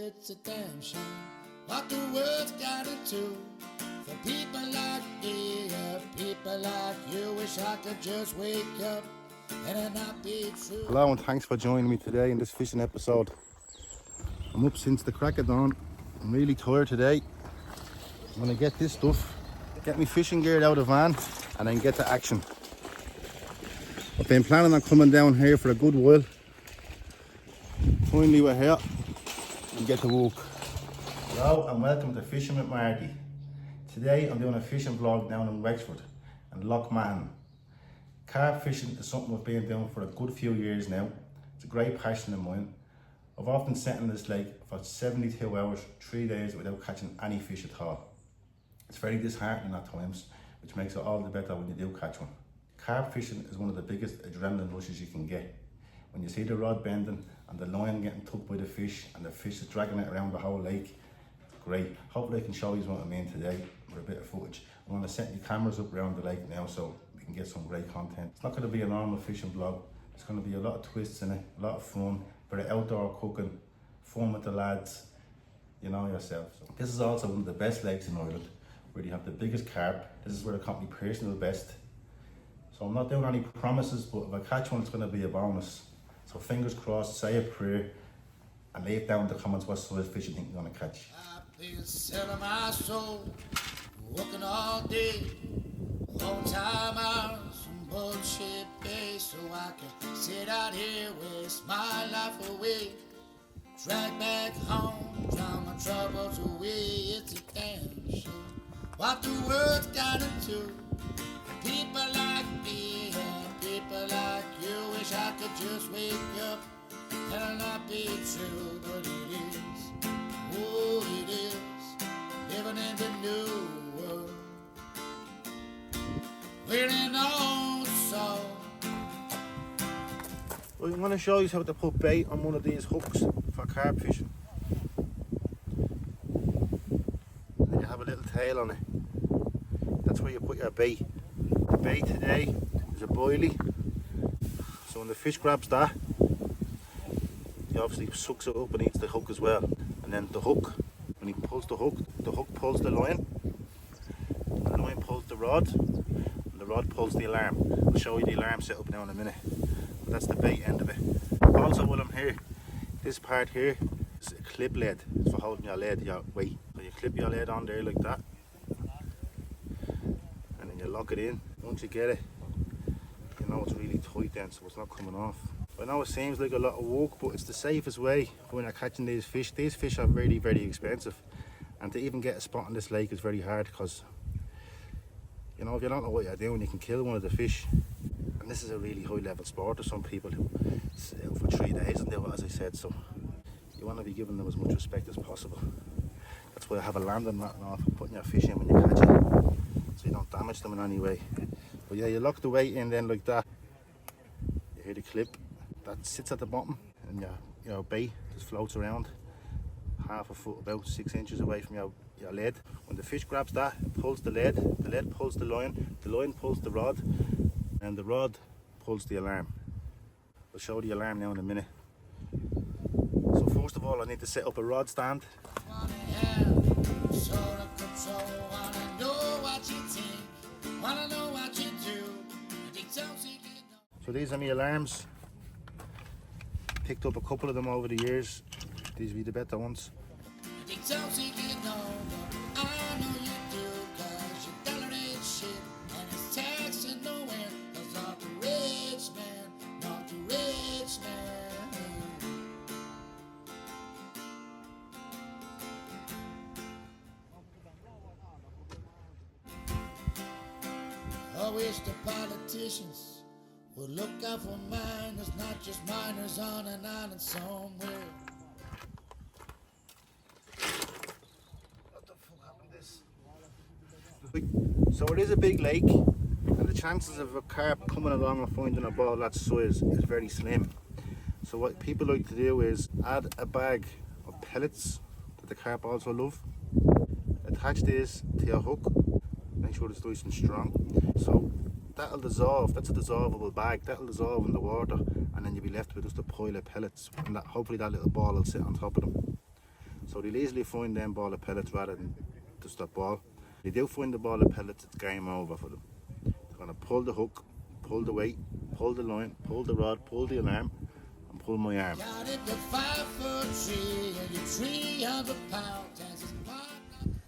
it's a damn shame what the world's got into. For people like me, people like you, wish I could just wake up and it not be true. Hello and thanks for joining me today in this fishing episode. I'm up since the crack of dawn. I'm really tired today. I'm gonna get this stuff, get my fishing gear out of the van and then get to action. I've been planning on coming down here for a good while. Finally we're here and get to work. Hello and welcome to Fishing with Marty. Today I'm doing a fishing vlog down in Wexford and Loch Mahon. Carp fishing is something I've been doing for a good few years now. It's a great passion of mine. I've often sat in this lake for 72 hours, 3 days without catching any fish at all. It's very disheartening at times, which makes it all the better when you do catch one. Carp fishing is one of the biggest adrenaline rushes you can get. When you see the rod bending and the line getting tugged by the fish and the fish is dragging it around the whole lake, it's great. Hopefully I can show you what I mean today with a bit of footage. I'm going to set the cameras up around the lake now so we can get some great content. It's not going to be a normal fishing vlog. It's going to be a lot of twists in it, a lot of fun, bit of outdoor cooking, fun with the lads, you know yourself. So this is also one of the best lakes in Ireland, where you have the biggest carp. This is where I caught my personal best. So I'm not doing any promises, but if I catch one, it's going to be a bonus. So fingers crossed, say a prayer, and leave down in the comments what size fish you think you're going to catch. I've been selling my soul, working all day, long time hours, some bullshit pay, so I can sit out here, waste my life away, drag back home, drown my troubles away. It's a damn shame what the world's got into. People like me and people like you, wish I could just wake up and not be true, but it is, oh it is, living in the new world. We're in all so. Well, I'm going to show you how to put bait on one of these hooks for carp fishing. And you have a little tail on it. That's where you put your bait. The bait today is a boilie. So when the fish grabs that, he obviously sucks it up and eats the hook as well. And then the hook, when he pulls the hook pulls the line pulls the rod, and the rod pulls the alarm. I'll show you the alarm setup now in a minute. But that's the bait end of it. Also while I'm here, this part here is a clip lead. It's for holding your lead, your weight. So you clip your lead on there like that, and then you lock it in. Once you get it, you know it's really tight then, so it's not coming off. I know it seems like a lot of work, but it's the safest way when you're catching these fish. These fish are very, very expensive, and to even get a spot on this lake is very hard because, you know, if you don't know what you're doing, you can kill one of the fish. And this is a really high level sport. There's some people who sit out for 3 days and do it, as I said, so you want to be giving them as much respect as possible. That's why I have a landing mat off and putting your fish in when you catch it, so you don't damage them in any way. But yeah, you lock the weight in then like that. You hear the clip that sits at the bottom, and your bait just floats around half a foot, about 6 inches away from your lead. When the fish grabs that, it pulls the lead pulls the line pulls the rod, and the rod pulls the alarm. I'll show the alarm now in a minute. So first of all, I need to set up a rod stand. So these are my alarms. Picked up a couple of them over the years. These will be the better ones. I wish the politicians would look out for miners, not just miners on an island somewhere. What the fuck happened to this? So it is a big lake, and the chances of a carp coming along and finding a ball that size is very slim. So what people like to do is add a bag of pellets that the carp also love. Attach this to your hook. Make sure it's nice and strong. So that'll dissolve, that's a dissolvable bag, that'll dissolve in the water, and then you'll be left with just a pile of pellets, and hopefully that little ball will sit on top of them. So they'll easily find them ball of pellets rather than just that ball. If they do find the ball of pellets, it's game over for them. They're going to pull the hook, pull the weight, pull the line, pull the rod, pull the alarm, and pull my arm. Got it to 5'3" and you're 300 pounds. As his partner,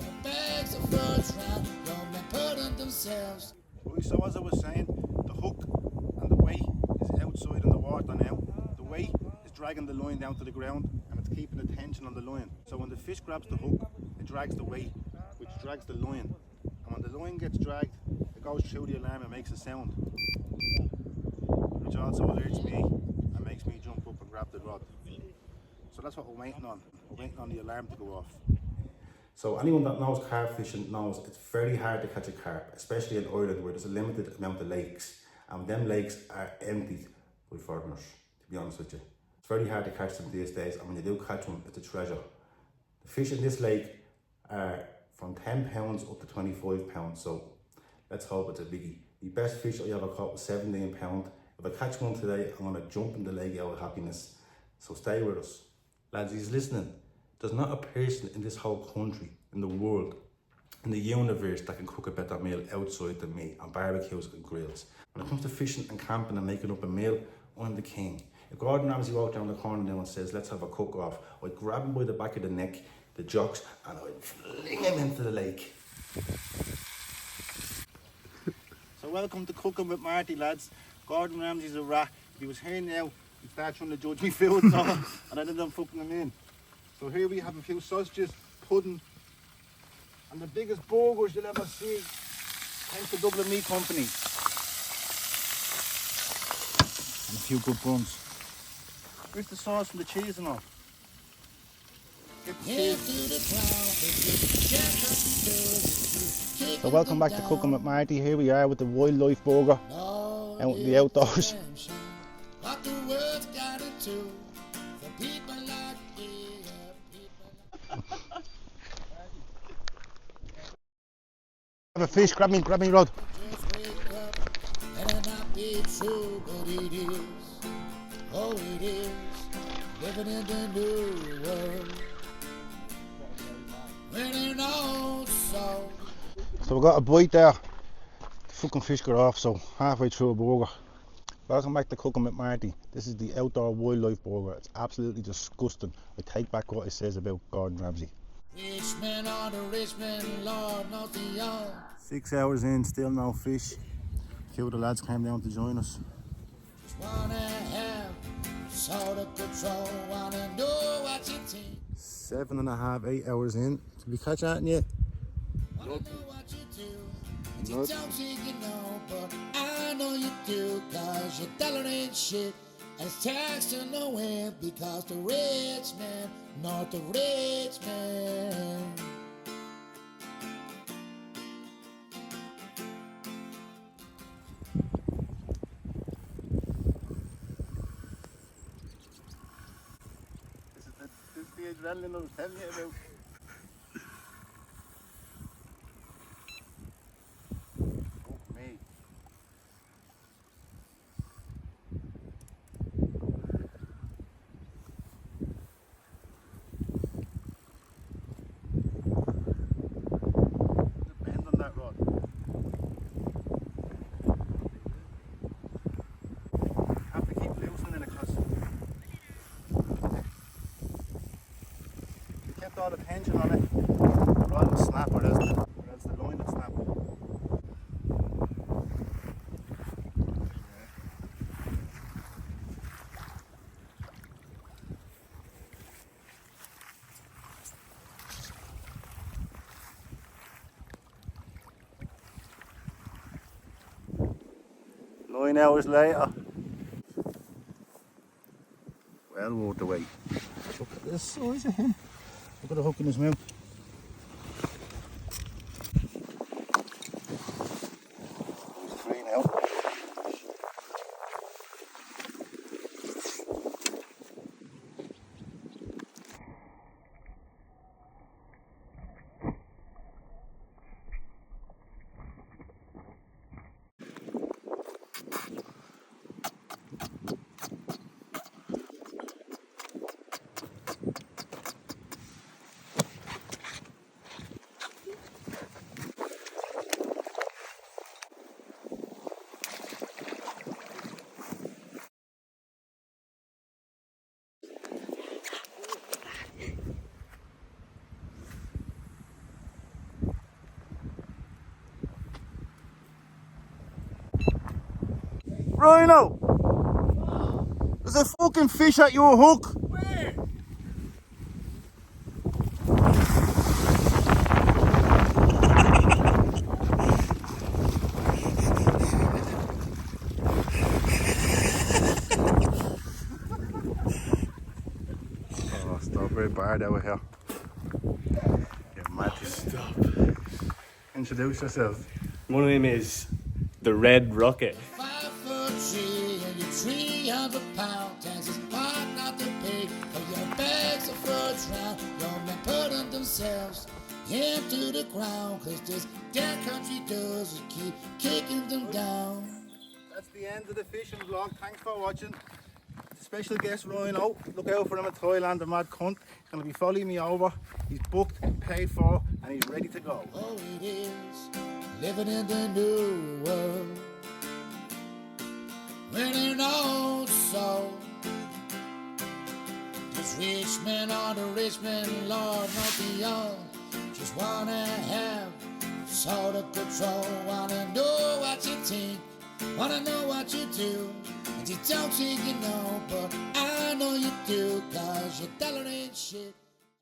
your bags of first round, your men putting themselves. Right, so as I was saying, the hook and the weight is outside in the water now. The weight is dragging the line down to the ground and it's keeping the tension on the line. So when the fish grabs the hook, it drags the weight, which drags the line. And when the line gets dragged, it goes through the alarm and makes a sound, which also alerts me and makes me jump up and grab the rod. So that's what we're waiting on. We're waiting on the alarm to go off. So anyone that knows carp fishing knows it's very hard to catch a carp, especially in Ireland where there's a limited amount of lakes. And them lakes are emptied by foreigners, to be honest with you. It's very hard to catch them these days, and when you do catch them, it's a treasure. The fish in this lake are from £10 up to £25, so let's hope it's a biggie. The best fish I ever caught was £17. If I catch one today, I'm going to jump in the lake out of happiness. So stay with us. Lads, he's listening. There's not a person in this whole country, in the world, in the universe that can cook a better meal outside than me on barbecues and grills. When it comes to fishing and camping and making up a meal, I'm the king. If Gordon Ramsay walked down the corner now and says, let's have a cook-off, I'd grab him by the back of the neck, the jocks, and I'd fling him into the lake. So welcome to Cooking with Marty, lads. Gordon Ramsay's a rat. If he was here now, he'd start trying to judge me food and all, and I didn't fucking him in. So here we have a few sausages, pudding, and the biggest burgers you'll ever see, thanks to Dublin Meat Company. And a few good buns. Where's the sauce and the cheese and all? Get the cheese. So welcome back to Cooking with Marty. Here we are with the wildlife burger out in the outdoors. What the world's got to do for people like me. Have a fish, grab me rod. Just wake up and it not be true, but it is. Oh, it is. Living in the new world. Winning all so. So we got a bite there. The fucking fish got off, so halfway through a burger. Welcome back to Cooking with Marty. This is the outdoor wildlife burger. It's absolutely disgusting. I take back what it says about Gordon Ramsay. Rich man on the rich man, Lord knows the young. 6 hours in, still no fish. A few of the lads came down to join us. Just wanna have sort of control, wanna know what you think. 7.5, 8 hours in. Did we catch that yet? Wanna know what you do. And you don't think you know, but I know you do, cause your dollar ain't shit. And it's taxed in the wind because the rich man, not the rich man. This is the adrenaline I was telling you about. All the tension on it, the rod will snap or else the line will snap. Nine hours later, well worth the wait. Look at this size of him. I've got a hook in his mouth. He's 3 now. Rhino! There's a fucking fish at your hook! Where? Oh, stop right bar over here. Yeah, Matty. Stop. Introduce yourself. My name is the Red Rocket. 5'3" and you're 300 pounds. And it's hard not to pay for your bags of fruits round. Your men putting themselves into the ground. Cause this damn country does is keep kicking them down. That's the end of the fishing vlog. Thanks for watching. Special guest Rhino. Look out for him at Thailand, the mad cunt. He's going to be following me over. He's booked, paid for, and he's ready to go. Oh, it is living in the new world. Winning all soul. This rich man on the rich man, Lord, not beyond. Just wanna have sort of control. Wanna know what you think, wanna know what you do. And you don't think you know, but I know you do. Cause your dollar ain't shit.